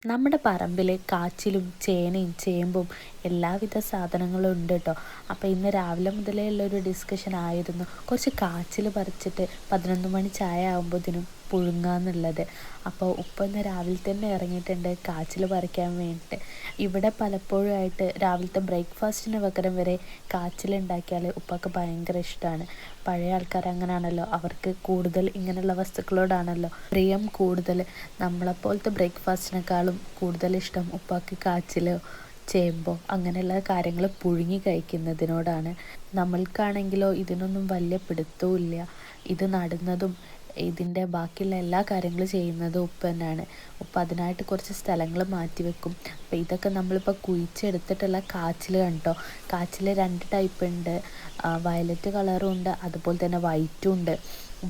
നമ്മുടെ പറമ്പിൽ കാച്ചിലും ചേനയും ചേമ്പും എല്ലാവിധ സാധനങ്ങളും ഉണ്ട് കേട്ടോ. അപ്പോൾ ഇന്ന് രാവിലെ മുതലേ ഉള്ളൊരു ഡിസ്കഷൻ ആയിരുന്നു കുറച്ച് കാച്ചിൽ പറിച്ചിട്ട് 11 മണി ചായ ആകുമ്പോഴത്തേനും പുഴുങ്ങാന്നുള്ളത്. അപ്പോൾ ഉപ്പ ഇന്ന് രാവിലെ തന്നെ ഇറങ്ങിയിട്ടുണ്ട് കാച്ചിൽ പറിക്കാൻ വേണ്ടിയിട്ട്. ഇവിടെ പലപ്പോഴും ആയിട്ട് രാവിലത്തെ ബ്രേക്ക്ഫാസ്റ്റിന് പകരം വരെ കാച്ചിലുണ്ടാക്കിയാൽ ഉപ്പക്ക് ഭയങ്കര ഇഷ്ടമാണ്. പഴയ ആൾക്കാർ അങ്ങനെയാണല്ലോ, അവർക്ക് കൂടുതൽ ഇങ്ങനെയുള്ള വസ്തുക്കളോടാണല്ലോ പ്രിയം കൂടുതൽ. നമ്മളെപ്പോലത്തെ ബ്രേക്ക്ഫാസ്റ്റിനേക്കാളും കൂടുതൽ ഇഷ്ടം ഉപ്പാക്ക് കാച്ചിലോ ചേമ്പോ അങ്ങനെയുള്ള കാര്യങ്ങൾ പുഴുങ്ങി കഴിക്കുന്നതിനോടാണ്. നമ്മൾക്കാണെങ്കിലോ ഇതിനൊന്നും വലിയ പിടുത്തവും ഇല്ല. ഇത് നടുന്നതും ഇതിൻ്റെ ബാക്കിയുള്ള എല്ലാ കാര്യങ്ങളും ചെയ്യുന്നതും ഉപ്പ തന്നെയാണ്. ഉപ്പ അതിനായിട്ട് കുറച്ച് സ്ഥലങ്ങൾ മാറ്റി വെക്കും. അപ്പോൾ ഇതൊക്കെ നമ്മളിപ്പോൾ കുഴിച്ചെടുത്തിട്ടുള്ള കാച്ചിൽ കണ്ടോ. കാച്ചിൽ 2 ടൈപ്പ് ഉണ്ട്, വയലറ്റ് കളറും ഉണ്ട്, അതുപോലെ തന്നെ വൈറ്റും ഉണ്ട്.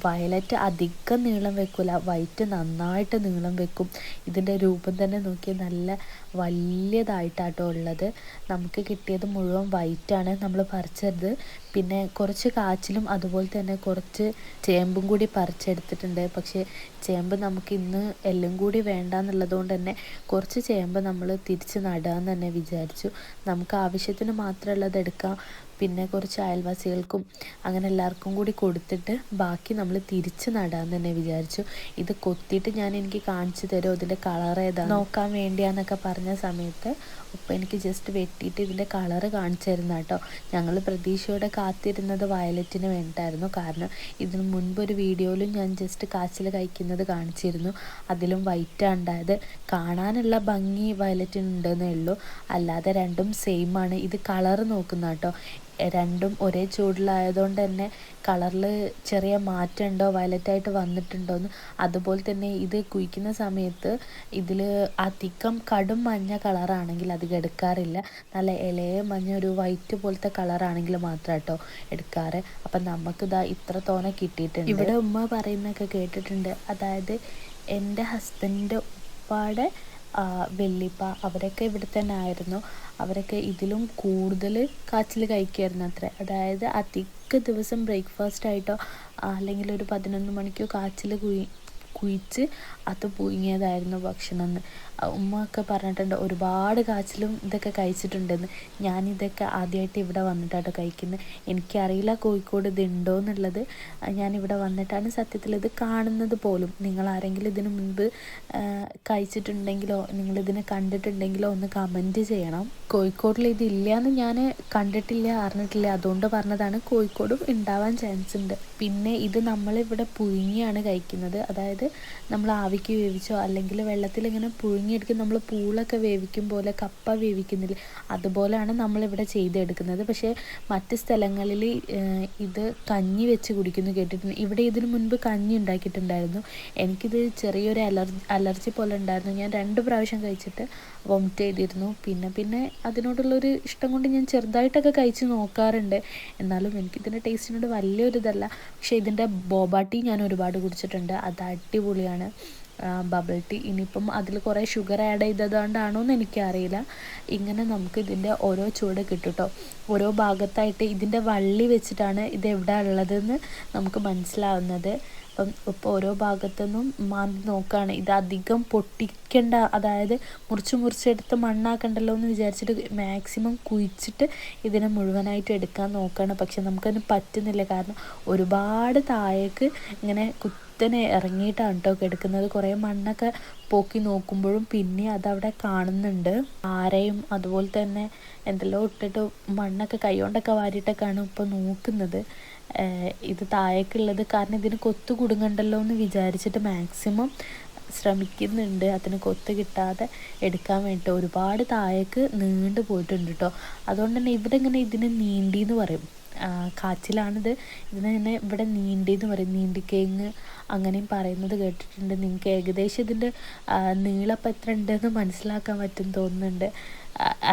വയലറ്റ് അധികം നീളം വെക്കില്ല, വൈറ്റ് നന്നായിട്ട് നീളം വെക്കും. ഇതിൻ്റെ രൂപം തന്നെ നോക്കി നല്ല വലിയതായിട്ടാട്ടോ ഉള്ളത്. നമുക്ക് കിട്ടിയത് മുഴുവൻ വൈറ്റാണ് നമ്മൾ പറിച്ചത്. പിന്നെ കുറച്ച് കാച്ചിലും അതുപോലെ തന്നെ കുറച്ച് ചേമ്പും കൂടി പറിച്ചെടുത്തിട്ടുണ്ട്. പക്ഷേ ചേമ്പ് നമുക്ക് ഇന്ന് എല്ലാം കൂടി വേണ്ടാന്നുള്ളത് കൊണ്ട് തന്നെ കുറച്ച് ചേമ്പ് നമ്മൾ തിരിച്ച് നടാമെന്ന് തന്നെ വിചാരിച്ചു. നമുക്ക് ആവശ്യത്തിന് മാത്രമുള്ളത് എടുക്കാം, പിന്നെ കുറച്ച് അയൽവാസികൾക്കും അങ്ങനെ എല്ലാവർക്കും കൂടി കൊടുത്തിട്ട് ബാക്കി നമ്മൾ തിരിച്ച് നടാമെന്ന് തന്നെ വിചാരിച്ചു. ഇത് കൊത്തിയിട്ട് എനിക്ക് കാണിച്ചു തരുമോ ഇതിൻ്റെ കളർ ഏതാ നോക്കാൻ വേണ്ടിയാന്നൊക്കെ പറഞ്ഞ സമയത്ത് ഉപ്പ എനിക്ക് ജസ്റ്റ് വെട്ടിയിട്ട് ഇതിൻ്റെ കളറ് കാണിച്ചു തരുന്ന കേട്ടോ. ഞങ്ങൾ പ്രതീക്ഷയോടെ കാത്തിരുന്നത് വയലറ്റിന് വേണ്ടിയിട്ടായിരുന്നു. കാരണം ഇതിന് മുൻപൊരു വീഡിയോയിലും ഞാൻ ജസ്റ്റ് കാച്ചിൽ കഴിക്കുന്നത് കാണിച്ചിരുന്നു. അതിലും വൈറ്റാണ് ഉണ്ടായത്. കാണാനുള്ള ഭംഗി വയലറ്റിനുണ്ടെന്നേ ഉള്ളൂ, അല്ലാതെ രണ്ടും സെയിം ആണ്. ഇത് കളറ് നോക്കുന്ന കേട്ടോ, രണ്ടും ഒരേ ചൂടിലായതുകൊണ്ട് തന്നെ കളറിൽ ചെറിയ മാറ്റമുണ്ടോ വയലറ്റായിട്ട് വന്നിട്ടുണ്ടോയെന്ന്. അതുപോലെ തന്നെ ഇത് കുഴിക്കുന്ന സമയത്ത് ഇതിൽ അധികം കടും മഞ്ഞ കളറാണെങ്കിൽ അധികം എടുക്കാറില്ല. നല്ല ഇലയ മഞ്ഞ ഒരു വൈറ്റ് പോലത്തെ കളറാണെങ്കിൽ മാത്രം കേട്ടോ എടുക്കാറ്. അപ്പം നമുക്കിതാ ഇത്ര തോനെ കിട്ടിയിട്ടുണ്ട്. ഇവിടെ ഉമ്മ പറയുന്നതൊക്കെ കേട്ടിട്ടുണ്ട്. അതായത് എൻ്റെ ഹസ്ബൻഡിൻ്റെ ഉപ്പാടെ വെല്ലിപ്പ അവരൊക്കെ ഇവിടെ തന്നെ ആയിരുന്നു. അവരൊക്കെ ഇതിലും കൂടുതൽ കാച്ചിൽ കഴിക്കുമായിരുന്നു അത്ര. അതായത് അധിക ദിവസം ബ്രേക്ക്ഫാസ്റ്റായിട്ടോ അല്ലെങ്കിൽ ഒരു 11 മണിക്കോ കാച്ചിൽ കുഴിച്ച് അത് പുഴുങ്ങിയതായിരുന്നു ഭക്ഷണം എന്ന് ഉമ്മ ഒക്കെ പറഞ്ഞിട്ടുണ്ട്. ഒരുപാട് കാച്ചിലും ഇതൊക്കെ കഴിച്ചിട്ടുണ്ടെന്ന്. ഞാനിതൊക്കെ ആദ്യമായിട്ട് ഇവിടെ വന്നിട്ടാണ് കഴിക്കുന്നത്. എനിക്കറിയില്ല കോഴിക്കോട് ഇതുണ്ടോ എന്നുള്ളത്. ഞാനിവിടെ വന്നിട്ടാണ് സത്യത്തിൽ ഇത് കാണുന്നത് പോലും. നിങ്ങളാരെങ്കിലും ഇതിന് മുൻപ് കഴിച്ചിട്ടുണ്ടെങ്കിലോ നിങ്ങളിതിനെ കണ്ടിട്ടുണ്ടെങ്കിലോ ഒന്ന് കമൻറ്റ് ചെയ്യണം. കോഴിക്കോടിൽ ഇതില്ലയെന്ന് ഞാൻ കണ്ടിട്ടില്ല, അറിഞ്ഞിട്ടില്ല, അതുകൊണ്ട് പറഞ്ഞതാണ്. കോഴിക്കോടും ഉണ്ടാവാൻ ചാൻസ് ഉണ്ട്. പിന്നെ ഇത് നമ്മളിവിടെ പുഴുങ്ങിയാണ് കഴിക്കുന്നത്. അതായത് നമ്മൾ ആവിക്ക് വേവിച്ചോ അല്ലെങ്കിൽ വെള്ളത്തിൽ ഇങ്ങനെ പുഴുങ്ങിയെടുക്കും. നമ്മൾ പൂളൊക്കെ വേവിക്കും പോലെ, കപ്പ വേവിക്കുന്നില്ല, അതുപോലെയാണ് നമ്മളിവിടെ ചെയ്തെടുക്കുന്നത്. പക്ഷേ മറ്റ് സ്ഥലങ്ങളിൽ ഇത് കഞ്ഞി വെച്ച് കുടിക്കുന്നു കേട്ടിട്ടുണ്ട്. ഇവിടെ ഇതിന് മുൻപ് കഞ്ഞി ഉണ്ടാക്കിയിട്ടുണ്ടായിരുന്നു. എനിക്കിത് ചെറിയൊരു അലർജി പോലെ ഉണ്ടായിരുന്നു. ഞാൻ 2 പ്രാവശ്യം കഴിച്ചിട്ട് വോമിറ്റ് ചെയ്തിരുന്നു. പിന്നെ അതിനോടുള്ളൊരു ഇഷ്ടം കൊണ്ട് ഞാൻ ചെറുതായിട്ടൊക്കെ കഴിച്ച് നോക്കാറുണ്ട്. എന്നാലും എനിക്കിതിൻ്റെ ടേസ്റ്റിനോട് വലിയൊരിതല്ല. പക്ഷേ ഇതിൻ്റെ ബോബ ടീ ഞാൻ ഒരുപാട് കുടിച്ചിട്ടുണ്ട്, അത് അടിപൊളിയാണ്. Bubble tea. ഇനിയിപ്പം അതിൽ കുറേ ഷുഗർ ആഡ് ചെയ്തതുകൊണ്ടാണോ എന്ന് എനിക്കറിയില്ല. ഇങ്ങനെ നമുക്ക് ഇതിൻ്റെ ഓരോ ചൂട് കിട്ടും കേട്ടോ. ഓരോ ഭാഗത്തായിട്ട് ഇതിൻ്റെ വള്ളി വെച്ചിട്ടാണ് ഇത് എവിടെ ഉള്ളതെന്ന് നമുക്ക് മനസ്സിലാവുന്നത്. അപ്പം ഇപ്പോൾ ഓരോ ഭാഗത്തുനിന്നും മാന്തി നോക്കുകയാണ്. ഇത് അധികം പൊട്ടിക്കേണ്ട, അതായത് മുറിച്ചെടുത്ത് മണ്ണാക്കണ്ടല്ലോ എന്ന് വിചാരിച്ചിട്ട് മാക്സിമം കുഴിച്ചിട്ട് ഇതിനെ മുഴുവനായിട്ട് എടുക്കാൻ നോക്കുകയാണ്. പക്ഷെ നമുക്കതിന് പറ്റുന്നില്ല. കാരണം ഒരുപാട് താഴേക്ക് ഇങ്ങനെ കുത്തനെ ഇറങ്ങിയിട്ടാണ് കേട്ടോ എടുക്കുന്നത്. കുറേ മണ്ണൊക്കെ പോക്കി നോക്കുമ്പോഴും പിന്നെ അതവിടെ കാണുന്നുണ്ട്. ആരയും അതുപോലെ തന്നെ എന്തെല്ലോ ഇട്ടിട്ട് മണ്ണൊക്കെ കൈകൊണ്ടൊക്കെ വാരിയിട്ടൊക്കെയാണ് ഇപ്പോൾ നോക്കുന്നത് ഇത് താഴേക്കുള്ളത്. കാരണം ഇതിന് കൊത്തു കുടുങ്ങണ്ടല്ലോ എന്ന് വിചാരിച്ചിട്ട് മാക്സിമം ശ്രമിക്കുന്നുണ്ട് അതിന് കൊത്ത് കിട്ടാതെ എടുക്കാൻ വേണ്ടിയിട്ട്. ഒരുപാട് താഴേക്ക് നീണ്ടു പോയിട്ടുണ്ട് കേട്ടോ. അതുകൊണ്ട് തന്നെ ഇവിടെ ഇങ്ങനെ ഇതിന് നീണ്ടിന്ന് പറയും. കാച്ചിലാണിത്. ഇതിനെ ഇവിടെ നീണ്ടിന്ന് പറയും, നീണ്ടിക്കേങ്ങ് അങ്ങനെയും പറയുന്നത് കേട്ടിട്ടുണ്ട്. നിങ്ങൾക്ക് ഏകദേശം ഇതിൻ്റെ നീളപ്പം എത്ര ഉണ്ടെന്ന് മനസ്സിലാക്കാൻ പറ്റും തോന്നുന്നുണ്ട്.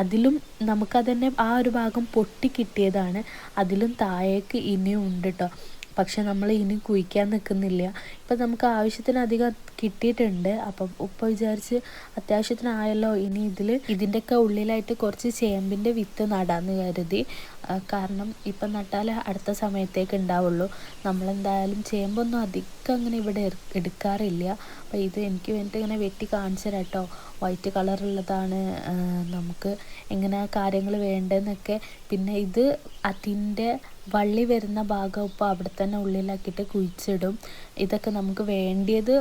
അതിലും നമുക്കതന്നെ ആ ഒരു ഭാഗം പൊട്ടി കിട്ടിയതാണ്. അതിലും താഴേക്ക് ഇനിയും ഉണ്ട് കേട്ടോ. പക്ഷെ നമ്മൾ ഇനി കുഴിക്കാൻ നിൽക്കുന്നില്ല. ഇപ്പം നമുക്ക് ആവശ്യത്തിനധികം കിട്ടിയിട്ടുണ്ട്. അപ്പം ഉപ്പ വിചാരിച്ച് അത്യാവശ്യത്തിനായല്ലോ, ഇനി ഇതിൻ്റെയൊക്കെ ഉള്ളിലായിട്ട് കുറച്ച് ചേമ്പിൻ്റെ വിത്ത് നടാമെന്ന് കരുതി. കാരണം ഇപ്പം നട്ടാൽ അടുത്ത സമയത്തേക്ക് ഉണ്ടാവുള്ളൂ. നമ്മളെന്തായാലും ചേമ്പൊന്നും അധികം അങ്ങനെ ഇവിടെ എടുക്കാറില്ല. അപ്പോൾ ഇത് എനിക്ക് വേണ്ടിയിട്ട് ഇങ്ങനെ വെട്ടി കാണിച്ചു തരാം കേട്ടോ. വൈറ്റ് കളറുള്ളതാണ്. നമുക്ക് എങ്ങനെ കാര്യങ്ങൾ വേണ്ടതെന്നൊക്കെ. പിന്നെ ഇത് അതിൻ്റെ വള്ളി വരുന്ന ഭാഗം ഇപ്പോൾ അവിടെ തന്നെ ഉള്ളിലാക്കിയിട്ട് കുഴിച്ചിടും. ഇതൊക്കെ നമുക്ക് വേണ്ടിയത്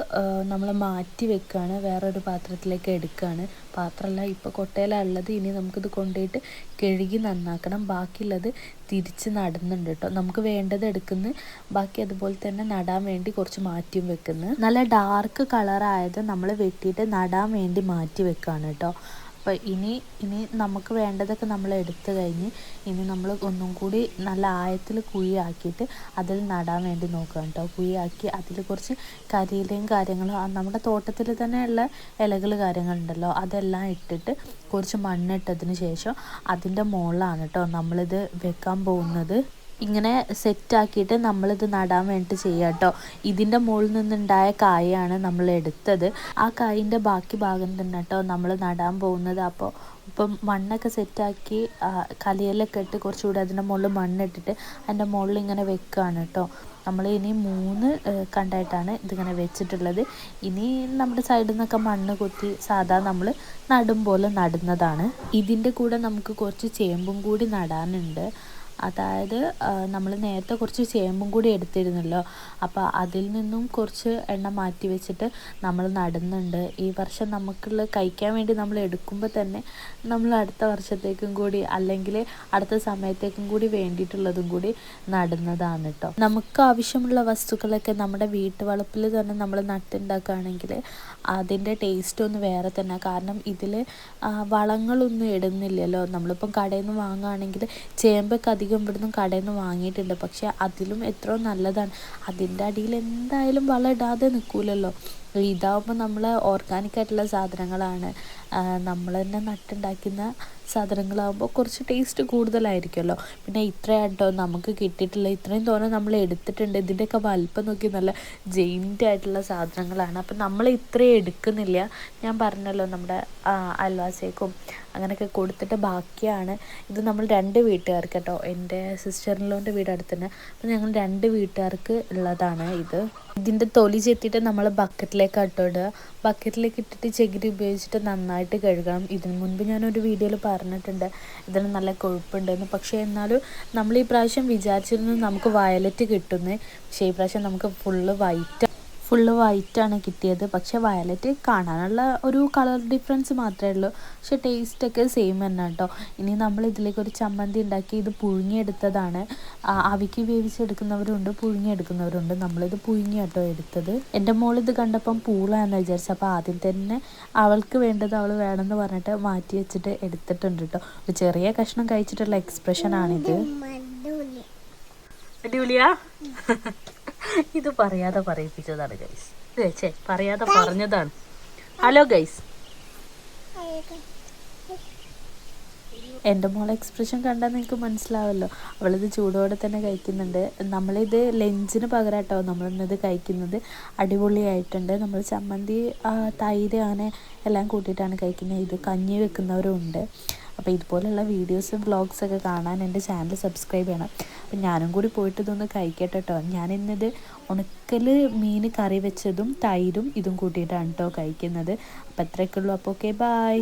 നമ്മൾ മാറ്റി വെക്കുകയാണ്, വേറൊരു പാത്രത്തിലേക്ക് എടുക്കുകയാണ്. പാത്രമല്ല, ഇപ്പോൾ കൊട്ടയിലാണ് ഉള്ളത്. ഇനി നമുക്കിത് കൊണ്ടുപോയിട്ട് കഴുകി നന്നാക്കണം. ബാക്കിയുള്ളത് തിരിച്ച് നടുന്നുണ്ട് കേട്ടോ. നമുക്ക് വേണ്ടത് എടുക്കുന്നു, ബാക്കി അതുപോലെ തന്നെ നടാൻ വേണ്ടി കുറച്ച് മാറ്റിയും വെക്കുന്നു. നല്ല ഡാർക്ക് കളറായത് നമ്മൾ വെട്ടിയിട്ട് നടാൻ വേണ്ടി മാറ്റി വെക്കുകയാണ് കേട്ടോ. അപ്പോൾ ഇനി നമുക്ക് വേണ്ടതൊക്കെ നമ്മൾ എടുത്തു കഴിഞ്ഞ് ഇനി നമ്മൾ ഒന്നും കൂടി നല്ല ആഴത്തിൽ കുഴിയാക്കിയിട്ട് അതിൽ നടാൻ വേണ്ടി നോക്കുക കേട്ടോ. കുഴിയാക്കി അതിൽ കുറച്ച് കരിയിലയും കാര്യങ്ങളും നമ്മുടെ തോട്ടത്തിൽ തന്നെയുള്ള ഇലകൾ കാര്യങ്ങളുണ്ടല്ലോ അതെല്ലാം ഇട്ടിട്ട് കുറച്ച് മണ്ണിട്ടതിന് ശേഷം അതിൻ്റെ മുകളിലാണ് കേട്ടോ നമ്മളിത് വെക്കാൻ പോകുന്നത്. ഇങ്ങനെ സെറ്റാക്കിയിട്ട് നമ്മളിത് നടാൻ വേണ്ടിയിട്ട് ചെയ്യുക കേട്ടോ. ഇതിൻ്റെ മുകളിൽ നിന്നുണ്ടായ കായാണ് നമ്മൾ എടുത്തത്. ആ കായിൻ്റെ ബാക്കി ഭാഗം തന്നെ കേട്ടോ നമ്മൾ നടാൻ പോകുന്നത്. അപ്പോൾ ഇപ്പം മണ്ണൊക്കെ സെറ്റാക്കി കലയിലൊക്കെ ഇട്ട് കുറച്ചുകൂടി അതിൻ്റെ മുകളിൽ മണ്ണിട്ടിട്ട് അതിൻ്റെ മുകളിൽ ഇങ്ങനെ വെക്കുകയാണ് കേട്ടോ. നമ്മൾ ഇനി 3 കണ്ടായിട്ടാണ് ഇതിങ്ങനെ വെച്ചിട്ടുള്ളത്. ഇനി നമ്മുടെ സൈഡിൽ നിന്നൊക്കെ മണ്ണ് കുത്തി സാധാ നമ്മൾ നടും പോലെ നടുന്നതാണ്. ഇതിൻ്റെ കൂടെ നമുക്ക് കുറച്ച് ചേമ്പും കൂടി നടാനുണ്ട്. അതായത് നമ്മൾ നേരത്തെ കുറച്ച് ചേമ്പും കൂടി എടുത്തിരുന്നല്ലോ, അപ്പോൾ അതിൽ നിന്നും കുറച്ച് എണ്ണ മാറ്റി വെച്ചിട്ട് നമ്മൾ നടുന്നുണ്ട്. ഈ വർഷം നമുക്കുള്ള കഴിക്കാൻ വേണ്ടി നമ്മൾ എടുക്കുമ്പോൾ തന്നെ നമ്മൾ അടുത്ത വർഷത്തേക്കും കൂടി അല്ലെങ്കിൽ അടുത്ത സമയത്തേക്കും കൂടി വേണ്ടിയിട്ടുള്ളതും കൂടി നടുന്നതാണ് കേട്ടോ. നമുക്ക് ആവശ്യമുള്ള വസ്തുക്കളൊക്കെ നമ്മുടെ വീട്ടുവളപ്പിൽ തന്നെ നമ്മൾ നട്ടുണ്ടാക്കുകയാണെങ്കിൽ അതിൻ്റെ ടേസ്റ്റ് ഒന്ന് വേറെ തന്നെ. കാരണം ഇതിൽ വളങ്ങളൊന്നും ഇടുന്നില്ലല്ലോ. നമ്മളിപ്പം കടയിൽ നിന്ന് വാങ്ങുകയാണെങ്കിൽ ചേമ്പൊക്കെ അധികം ഇവിടുന്ന് കടയിൽ നിന്ന് വാങ്ങിയിട്ടുണ്ട്. പക്ഷേ അതിലും എത്രയോ നല്ലതാണ്. അതിൻ്റെ അടിയിൽ എന്തായാലും വളം ഇടാതെ നിൽക്കില്ലല്ലോ. ഇതാവുമ്പോൾ നമ്മൾ ഓർഗാനിക്കായിട്ടുള്ള സാധനങ്ങളാണ്, നമ്മൾ തന്നെ നട്ടുണ്ടാക്കുന്ന സാധനങ്ങളാകുമ്പോൾ കുറച്ച് ടേസ്റ്റ് കൂടുതലായിരിക്കുമല്ലോ. പിന്നെ ഇത്രയാട്ടോ നമുക്ക് കിട്ടിയിട്ടുള്ള, ഇത്രയും തോന്നെ നമ്മൾ എടുത്തിട്ടുണ്ട്. ഇതിൻ്റെയൊക്കെ വലിപ്പം നോക്കി നല്ല ജെയിൻ്റ് ആയിട്ടുള്ള സാധനങ്ങളാണ്. അപ്പം നമ്മൾ ഇത്രയും എടുക്കുന്നില്ല. ഞാൻ പറഞ്ഞല്ലോ നമ്മുടെ അയൽവാസിക്കും അങ്ങനെയൊക്കെ കൊടുത്തിട്ട് ബാക്കിയാണ്. ഇത് നമ്മൾ 2 വീട്ടുകാർക്ക് കേട്ടോ. എൻ്റെ സിസ്റ്ററിൻ്റെ വീട് അടുത്ത് തന്നെ. അപ്പം ഞങ്ങൾ 2 വീട്ടുകാർക്ക് ഉള്ളതാണ് ഇത്. ഇതിൻ്റെ തൊലി ചെത്തിയിട്ട് നമ്മൾ ബക്കറ്റിലേക്ക് ഇടുക. ബക്കറ്റിലേക്ക് ഇട്ടിട്ട് ചകിരി ഉപയോഗിച്ചിട്ട് നന്നായിട്ട് കഴുകണം. ഇതിന് മുൻപ് ഞാനൊരു വീഡിയോയിൽ പറഞ്ഞിട്ടുണ്ട് ഇതിന് നല്ല കൊഴുപ്പുണ്ടെന്ന്. പക്ഷേ എന്നാലും നമ്മൾ ഈ പ്രാവശ്യം വിചാരിച്ചിരുന്നത് നമുക്ക് വയലറ്റ് കിട്ടുന്നത്. പക്ഷേ ഈ പ്രാവശ്യം നമുക്ക് ഫുള്ള് വൈറ്റാണ് കിട്ടിയത്. പക്ഷേ വയലറ്റ് കാണാനുള്ള ഒരു കളർ ഡിഫറൻസ് മാത്രമേ ഉള്ളൂ. പക്ഷേ ടേസ്റ്റൊക്കെ സെയിം തന്നെ കേട്ടോ. ഇനി നമ്മൾ ഇതിലേക്ക് ഒരു ചമ്മന്തി ഉണ്ടാക്കി ഇത് പുഴുങ്ങിയെടുത്തതാണ്. അവിക്ക് വേവിച്ചെടുക്കുന്നവരുണ്ട്, പുഴുങ്ങിയെടുക്കുന്നവരുണ്ട്. നമ്മളിത് പുഴുങ്ങി കേട്ടോ എടുത്തത്. എൻ്റെ മോൾ ഇത് കണ്ടപ്പം പൂളാന്ന് വിചാരിച്ചു. അപ്പോൾ ആദ്യം തന്നെ അവൾക്ക് വേണ്ടത് അവൾ വേണമെന്ന് പറഞ്ഞിട്ട് മാറ്റി വെച്ചിട്ട് എടുത്തിട്ടുണ്ട് കേട്ടോ. ഒരു ചെറിയ കഷ്ണം കഴിച്ചിട്ടുള്ള എക്സ്പ്രഷനാണിത്. അടിപൊളിയാ. ഇത് പറയാതെ പറയിപ്പിച്ചതാണ് ഗൈസ്. പറയാതെ പറഞ്ഞതാണ്. Hello guys. എൻ്റെ മോളെ എക്സ്പ്രഷൻ കണ്ടാൽ നിങ്ങൾക്ക് മനസ്സിലാവല്ലോ. അവളിത് ചൂടോടെ തന്നെ കഴിക്കുന്നുണ്ട്. നമ്മളിത് ലഞ്ചിന് പകരം കേട്ടോ നമ്മളിന്നത് കഴിക്കുന്നത്. അടിപൊളിയായിട്ടുണ്ട്. നമ്മൾ ചമ്മന്തി തൈര് അങ്ങനെ എല്ലാം കൂട്ടിയിട്ടാണ് കഴിക്കുന്നത്. ഇത് കഞ്ഞി വെക്കുന്നവരും ഉണ്ട്. അപ്പോൾ ഇതുപോലെയുള്ള വീഡിയോസും വ്ളോഗ്സൊക്കെ കാണാൻ എൻ്റെ ചാനൽ സബ്സ്ക്രൈബ് ചെയ്യണം. അപ്പം ഞാനും കൂടി പോയിട്ട് ഇതൊന്ന് കഴിക്കട്ടെ കേട്ടോ. ഞാനിന്നത് ഉണക്കൽ മീൻ കറി വെച്ചതും തൈരും ഇതും കൂട്ടിയിട്ടാണ് കേട്ടോ കഴിക്കുന്നത്. അപ്പോൾ അത്രയൊക്കെ ഉള്ളൂ. അപ്പോൾ ഓക്കെ, ബായ്.